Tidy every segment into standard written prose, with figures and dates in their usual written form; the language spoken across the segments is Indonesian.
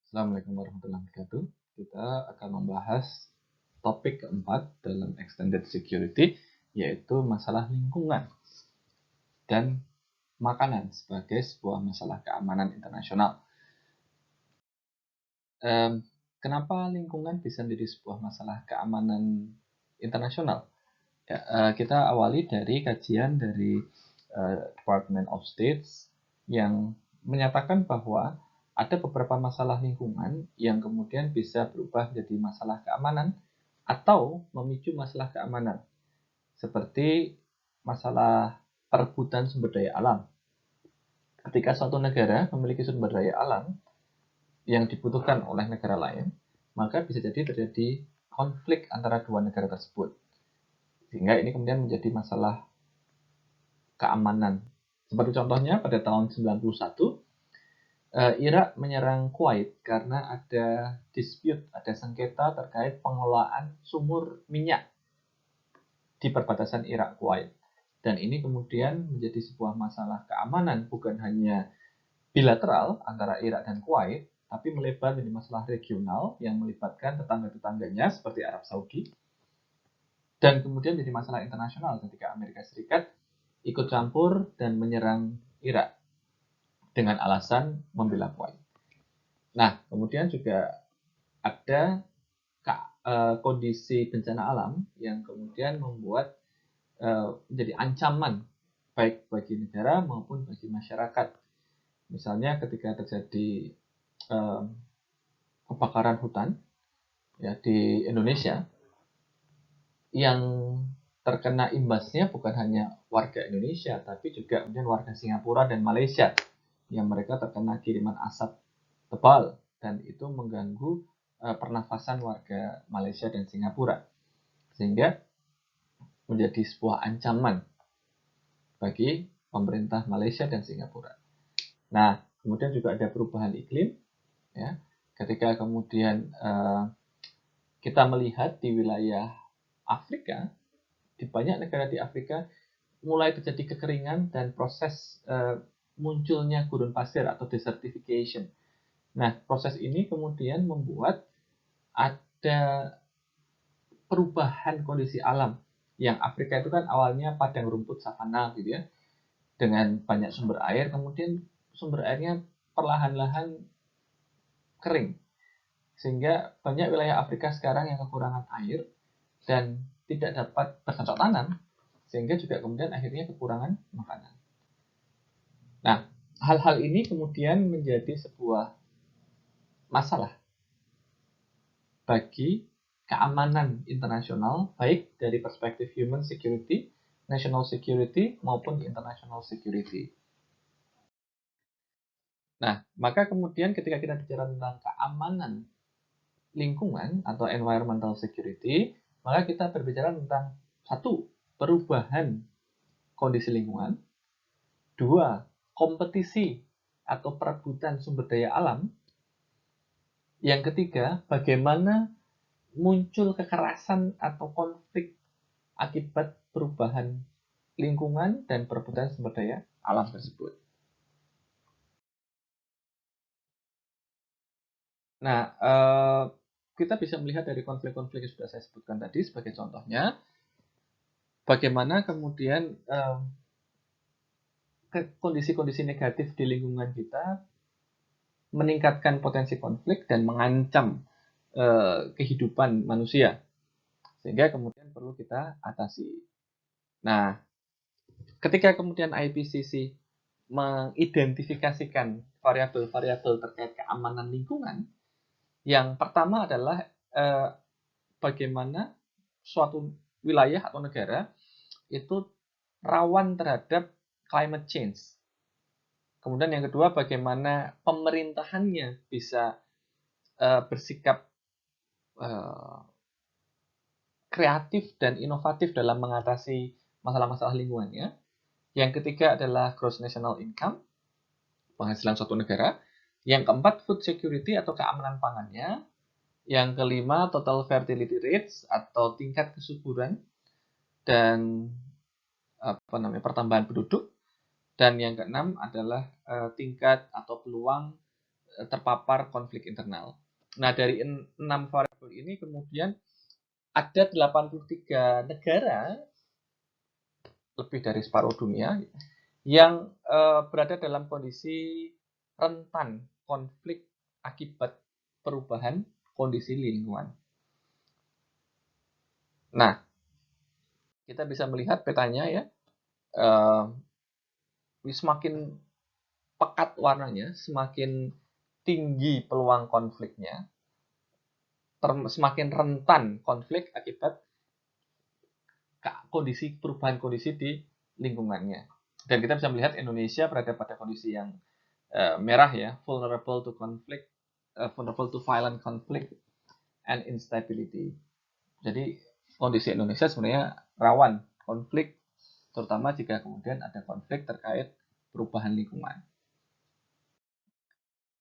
Assalamualaikum warahmatullahi wabarakatuh. Kita akan membahas topik keempat dalam extended security, yaitu masalah lingkungan dan makanan sebagai sebuah masalah keamanan internasional. Kenapa lingkungan bisa menjadi sebuah masalah keamanan internasional? Ya, kita awali dari kajian dari Department of State yang menyatakan bahwa ada beberapa masalah lingkungan yang kemudian bisa berubah menjadi masalah keamanan atau memicu masalah keamanan, seperti masalah perebutan sumber daya alam. Ketika suatu negara memiliki sumber daya alam yang dibutuhkan oleh negara lain, maka bisa jadi terjadi konflik antara dua negara tersebut. Sehingga ini kemudian menjadi masalah keamanan. Seperti contohnya pada tahun 91, Irak menyerang Kuwait karena ada dispute, ada sengketa terkait pengelolaan sumur minyak di perbatasan Irak-Kuwait. Dan ini kemudian menjadi sebuah masalah keamanan, bukan hanya bilateral antara Irak dan Kuwait, tapi melebar menjadi masalah regional yang melibatkan tetangga-tetangganya seperti Arab Saudi. Dan kemudian menjadi masalah internasional ketika Amerika Serikat ikut campur dan menyerang Irak dengan alasan membela Kuwait. Nah, kemudian juga ada kondisi bencana alam yang kemudian membuat menjadi ancaman baik bagi negara maupun bagi masyarakat. Misalnya ketika terjadi kebakaran hutan ya di Indonesia, yang terkena imbasnya bukan hanya warga Indonesia, tapi juga kemudian warga Singapura dan Malaysia, yang mereka terkena kiriman asap tebal dan itu mengganggu pernafasan warga Malaysia dan Singapura, sehingga menjadi sebuah ancaman bagi pemerintah Malaysia dan Singapura. Nah, kemudian juga ada perubahan iklim, ya, ketika kemudian kita melihat di wilayah Afrika, di banyak negara di Afrika mulai terjadi kekeringan dan proses munculnya gurun pasir atau desertification. Nah, proses ini kemudian membuat ada perubahan kondisi alam. Yang Afrika itu kan awalnya padang rumput savana gitu ya, dengan banyak sumber air, kemudian sumber airnya perlahan-lahan kering. Sehingga banyak wilayah Afrika sekarang yang kekurangan air dan tidak dapat bercocok tanam, sehingga juga kemudian akhirnya kekurangan makanan. Nah, hal-hal ini kemudian menjadi sebuah masalah bagi keamanan internasional, baik dari perspektif human security, national security, maupun international security. Nah, maka kemudian ketika kita bicara tentang keamanan lingkungan atau environmental security, maka kita berbicara tentang satu, perubahan kondisi lingkungan, dua, kompetisi atau perebutan sumber daya alam, yang ketiga, bagaimana muncul kekerasan atau konflik akibat perubahan lingkungan dan perebutan sumber daya alam tersebut. Nah, kita bisa melihat dari konflik-konflik yang sudah saya sebutkan tadi sebagai contohnya, bagaimana kemudian kondisi-kondisi negatif di lingkungan kita meningkatkan potensi konflik dan mengancam kehidupan manusia, sehingga kemudian perlu kita atasi. Nah, ketika kemudian IPCC mengidentifikasikan variabel-variabel terkait keamanan lingkungan, yang pertama adalah bagaimana suatu wilayah atau negara itu rawan terhadap climate change. Kemudian yang kedua, bagaimana pemerintahannya bisa bersikap kreatif dan inovatif dalam mengatasi masalah-masalah lingkungannya. Yang ketiga adalah gross national income, penghasilan suatu negara. Yang keempat, food security atau keamanan pangannya. Yang kelima, total fertility rates atau tingkat kesuburan dan pertambahan penduduk. Dan yang keenam adalah tingkat atau peluang terpapar konflik internal. Nah, dari 6 variabel ini kemudian ada 83 negara, lebih dari separuh dunia, yang berada dalam kondisi rentan konflik akibat perubahan kondisi lingkungan. Nah, kita bisa melihat petanya ya, semakin pekat warnanya, semakin tinggi peluang konfliknya, semakin rentan konflik akibat kondisi perubahan kondisi di lingkungannya. Dan kita bisa melihat Indonesia berada pada kondisi yang merah ya, vulnerable to conflict, vulnerable to violent conflict and instability. Jadi kondisi Indonesia sebenarnya rawan konflik, terutama jika kemudian ada konflik terkait perubahan lingkungan.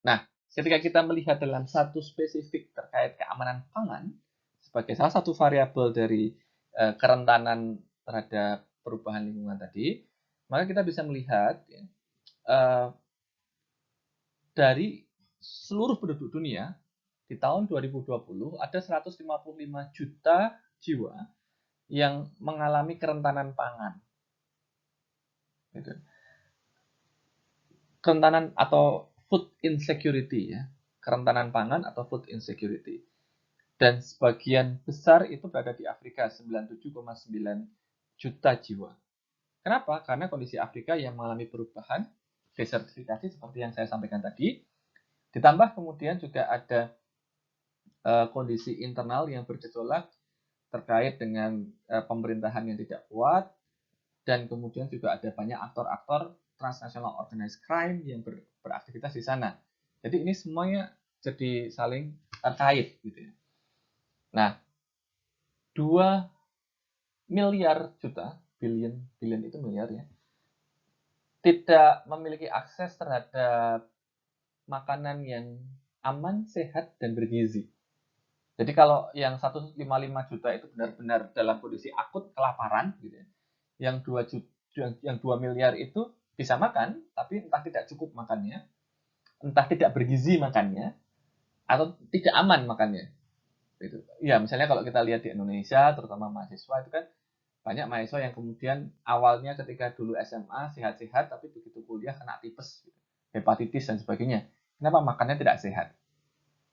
Nah, ketika kita melihat dalam satu spesifik terkait keamanan pangan sebagai salah satu variabel dari kerentanan terhadap perubahan lingkungan tadi, maka kita bisa melihat ya, dari seluruh penduduk dunia di tahun 2020 ada 155 juta jiwa yang mengalami kerentanan pangan. Gitu. Kerentanan atau food insecurity ya, kerentanan pangan atau food insecurity. Dan sebagian besar itu berada di Afrika, 97,9 juta jiwa. Kenapa? Karena kondisi Afrika yang mengalami perubahan, desertifikasi seperti yang saya sampaikan tadi, ditambah kemudian juga ada kondisi internal yang bergejolak terkait dengan pemerintahan yang tidak kuat, dan kemudian juga ada banyak aktor-aktor transnational organized crime yang beraktivitas di sana. Jadi ini semuanya jadi saling terkait gitu ya. Nah, 2 miliar juta, billion itu miliar ya, tidak memiliki akses terhadap makanan yang aman, sehat, dan bergizi. Jadi kalau yang 155 juta itu benar-benar dalam kondisi akut kelaparan gitu ya. Yang 2 miliar itu bisa makan, tapi entah tidak cukup makannya, entah tidak bergizi makannya, atau tidak aman makannya. Gitu. Ya, misalnya kalau kita lihat di Indonesia, terutama mahasiswa itu kan banyak mahasiswa yang kemudian awalnya ketika dulu SMA sehat-sehat, tapi begitu kuliah kena tipes, hepatitis dan sebagainya. Kenapa? Makannya tidak sehat.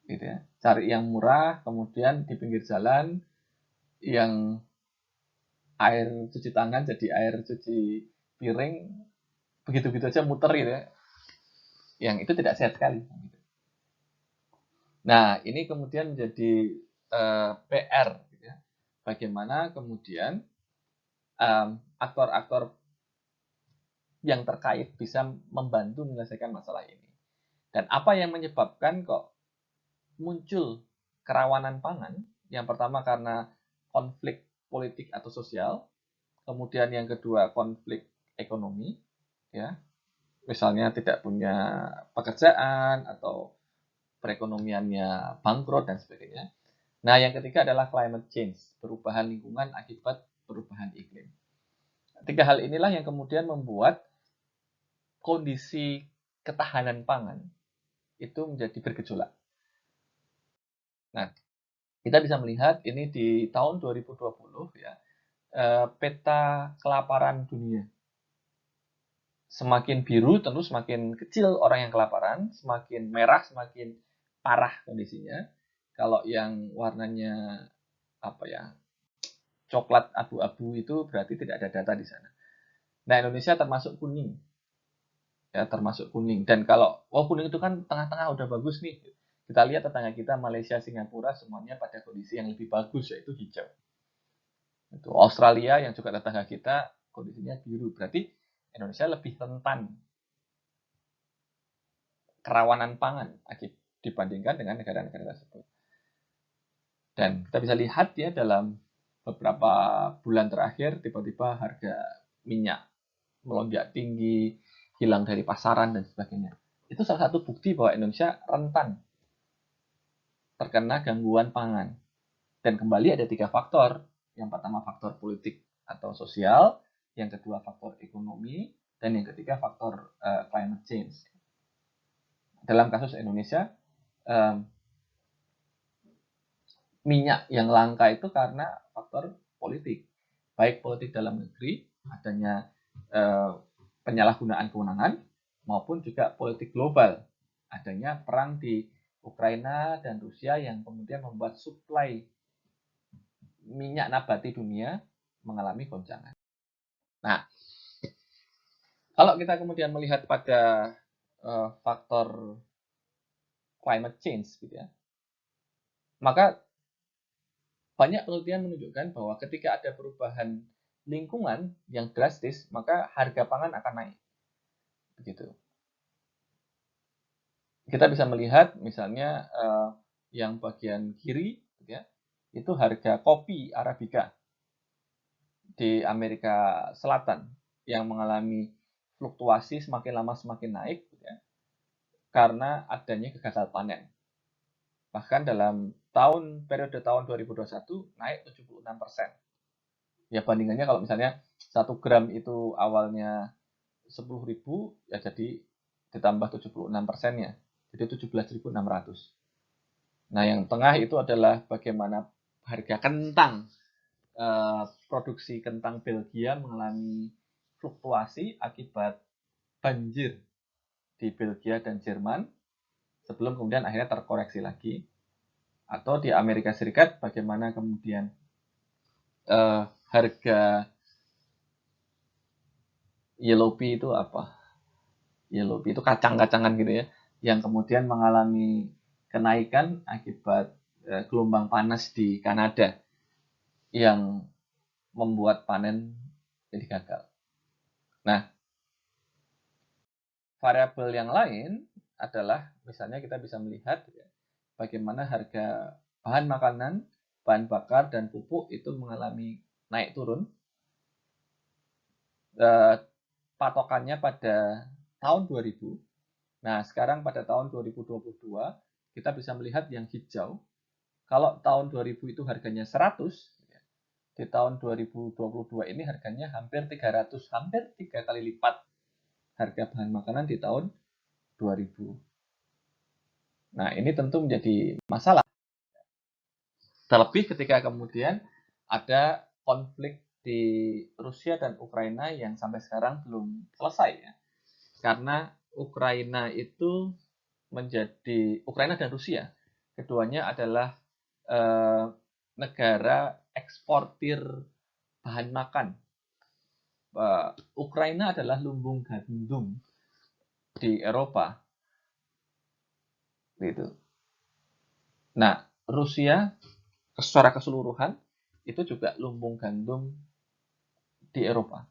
Gitu ya. Cari yang murah, kemudian di pinggir jalan yang air cuci tangan jadi air cuci piring, begitu-begitu aja muter gitu ya. Yang itu tidak sehat sekali. Nah, ini kemudian menjadi PR gitu ya. Bagaimana kemudian aktor-aktor yang terkait bisa membantu menyelesaikan masalah ini. Dan apa yang menyebabkan kok muncul kerawanan pangan? Yang pertama karena konflik politik atau sosial, kemudian yang kedua konflik ekonomi, ya, misalnya tidak punya pekerjaan atau perekonomiannya bangkrut dan sebagainya. Nah, yang ketiga adalah climate change, perubahan lingkungan akibat perubahan iklim. Tiga hal inilah yang kemudian membuat kondisi ketahanan pangan itu menjadi bergejolak. Nah, kita bisa melihat ini di tahun 2020 ya, peta kelaparan dunia. Semakin biru tentu semakin kecil orang yang kelaparan, semakin merah semakin parah kondisinya. Kalau yang warnanya apa ya, coklat abu-abu itu berarti tidak ada data di sana. Nah, Indonesia termasuk kuning. Ya, termasuk kuning. Dan kalau kuning itu kan tengah-tengah udah bagus nih. Kita lihat tetangga kita Malaysia, Singapura semuanya pada kondisi yang lebih bagus yaitu hijau. Itu Australia yang juga tetangga kita kondisinya biru. Berarti Indonesia lebih rentan kerawanan pangan dibandingkan dengan negara-negara tersebut. Dan kita bisa lihat ya dalam beberapa bulan terakhir tiba-tiba harga minyak melonjak tinggi, hilang dari pasaran dan sebagainya. Itu salah satu bukti bahwa Indonesia rentan terkena gangguan pangan. Dan kembali ada 3 faktor. Yang pertama faktor politik atau sosial, yang kedua faktor ekonomi, dan yang ketiga faktor climate change. Dalam kasus Indonesia, minyak yang langka itu karena faktor politik, baik politik dalam negeri, adanya penyalahgunaan kewenangan, maupun juga politik global, adanya perang di Ukraina dan Rusia yang kemudian membuat suplai minyak nabati dunia mengalami goncangan. Nah, kalau kita kemudian melihat pada faktor climate change, gitu ya, maka banyak penelitian menunjukkan bahwa ketika ada perubahan lingkungan yang drastis, maka harga pangan akan naik. Begitu. Kita bisa melihat misalnya yang bagian kiri, gitu ya, itu harga kopi Arabica di Amerika Selatan yang mengalami fluktuasi semakin lama semakin naik, gitu ya, karena adanya gagal panen. Bahkan dalam periode tahun 2021 naik 76%. Ya bandingannya kalau misalnya 1 gram itu awalnya 10.000, ya jadi ditambah 76%-nya. Jadi 17.600. Nah, yang tengah itu adalah bagaimana harga kentang. Produksi kentang Belgia mengalami fluktuasi akibat banjir di Belgia dan Jerman sebelum kemudian akhirnya terkoreksi lagi. Atau di Amerika Serikat bagaimana kemudian harga yellow pea itu apa? Yellow pea itu kacang-kacangan gitu ya, yang kemudian mengalami kenaikan akibat gelombang panas di Kanada yang membuat panen jadi gagal. Nah, variabel yang lain adalah misalnya kita bisa melihat ya, bagaimana harga bahan makanan, bahan bakar, dan pupuk itu mengalami naik turun. Patokannya pada tahun 2000. Nah, sekarang pada tahun 2022, kita bisa melihat yang hijau. Kalau tahun 2000 itu harganya 100, di tahun 2022 ini harganya hampir 300, hampir 3 kali lipat harga bahan makanan di tahun 2000. Nah, ini tentu menjadi masalah. Terlebih ketika kemudian ada konflik di Rusia dan Ukraina yang sampai sekarang belum selesai ya. Karena Ukraina dan Rusia, keduanya adalah negara eksportir bahan makan. Ukraina adalah lumbung gandum di Eropa, gitu. Nah, Rusia secara keseluruhan itu juga lumbung gandum di Eropa.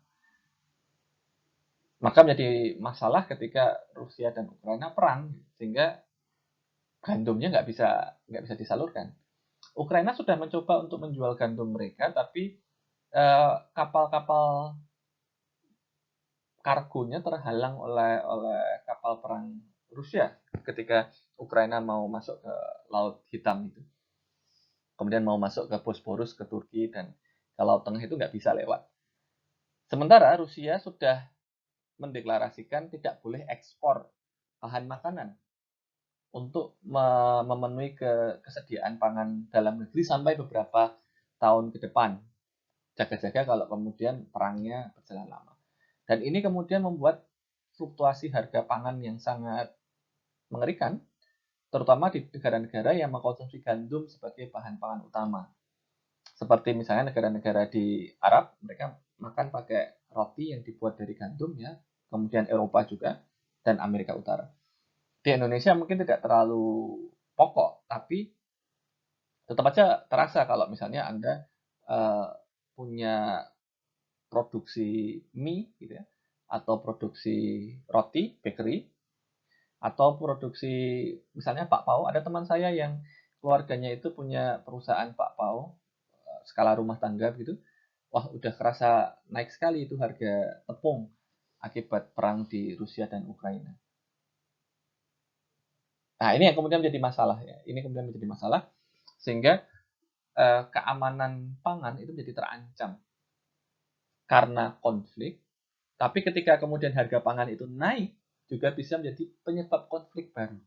Maka menjadi masalah ketika Rusia dan Ukraina perang, sehingga gandumnya nggak bisa disalurkan. Ukraina sudah mencoba untuk menjual gandum mereka, tapi kapal-kapal kargonya terhalang oleh kapal perang Rusia ketika Ukraina mau masuk ke Laut Hitam itu. Kemudian mau masuk ke Bosporus, ke Turki, dan ke Laut Tengah itu nggak bisa lewat. Sementara Rusia sudah mendeklarasikan tidak boleh ekspor bahan makanan untuk memenuhi kesediaan pangan dalam negeri sampai beberapa tahun ke depan. Jaga-jaga kalau kemudian perangnya berjalan lama. Dan ini kemudian membuat fluktuasi harga pangan yang sangat mengerikan, terutama di negara-negara yang mengkonsumsi gandum sebagai bahan pangan utama. Seperti misalnya negara-negara di Arab, mereka makan pakai roti yang dibuat dari gandum ya, kemudian Eropa juga, dan Amerika Utara. Di Indonesia mungkin tidak terlalu pokok, tapi tetap aja terasa kalau misalnya Anda punya produksi mie gitu ya, atau produksi roti, bakery, atau produksi misalnya bakpao. Ada teman saya yang keluarganya itu punya perusahaan bakpao skala rumah tangga gitu. Wah, udah kerasa naik sekali itu harga tepung akibat perang di Rusia dan Ukraina. Nah, ini yang kemudian menjadi masalah ya. Ini kemudian menjadi masalah sehingga keamanan pangan itu menjadi terancam karena konflik. Tapi ketika kemudian harga pangan itu naik juga bisa menjadi penyebab konflik baru.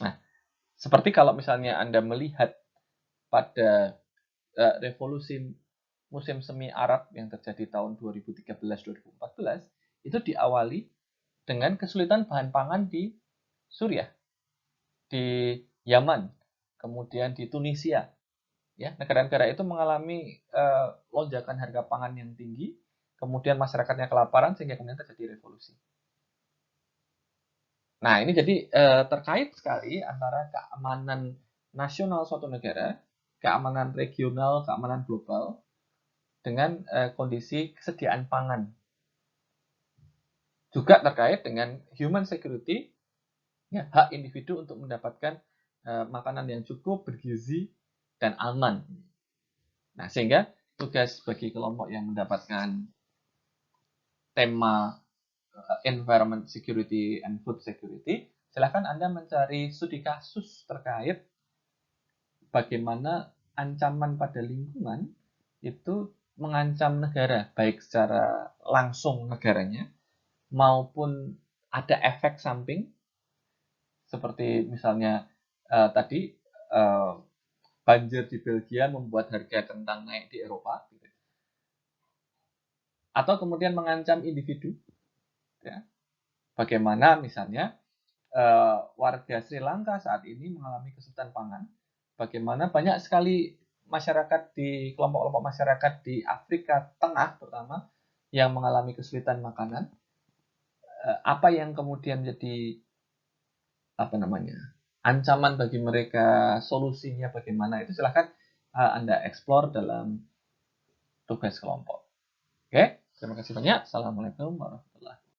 Nah, seperti kalau misalnya Anda melihat pada revolusi musim semi Arab yang terjadi tahun 2013-2014, itu diawali dengan kesulitan bahan pangan di Suriah, di Yaman, kemudian di Tunisia. Ya, negara-negara itu mengalami lonjakan harga pangan yang tinggi, kemudian masyarakatnya kelaparan sehingga kemudian terjadi revolusi. Nah, ini jadi terkait sekali antara keamanan nasional suatu negara, keamanan regional, keamanan global, dengan kondisi kesediaan pangan. Juga terkait dengan human security, ya, hak individu untuk mendapatkan makanan yang cukup, bergizi, dan aman. Nah, sehingga tugas bagi kelompok yang mendapatkan tema environment security and food security, silahkan Anda mencari studi kasus terkait bagaimana ancaman pada lingkungan itu mengancam negara, baik secara langsung negaranya, maupun ada efek samping, seperti misalnya tadi banjir di Belgia membuat harga kentang naik di Eropa, gitu. Atau kemudian mengancam individu, ya. Bagaimana misalnya warga Sri Lanka saat ini mengalami kesulitan pangan, bagaimana banyak sekali masyarakat di kelompok-kelompok masyarakat di Afrika Tengah terutama yang mengalami kesulitan makanan, apa yang kemudian jadi ancaman bagi mereka, solusinya bagaimana, itu silahkan Anda eksplor dalam tugas kelompok. Oke, terima kasih banyak. Assalamualaikum warahmatullahi wabarakatuh.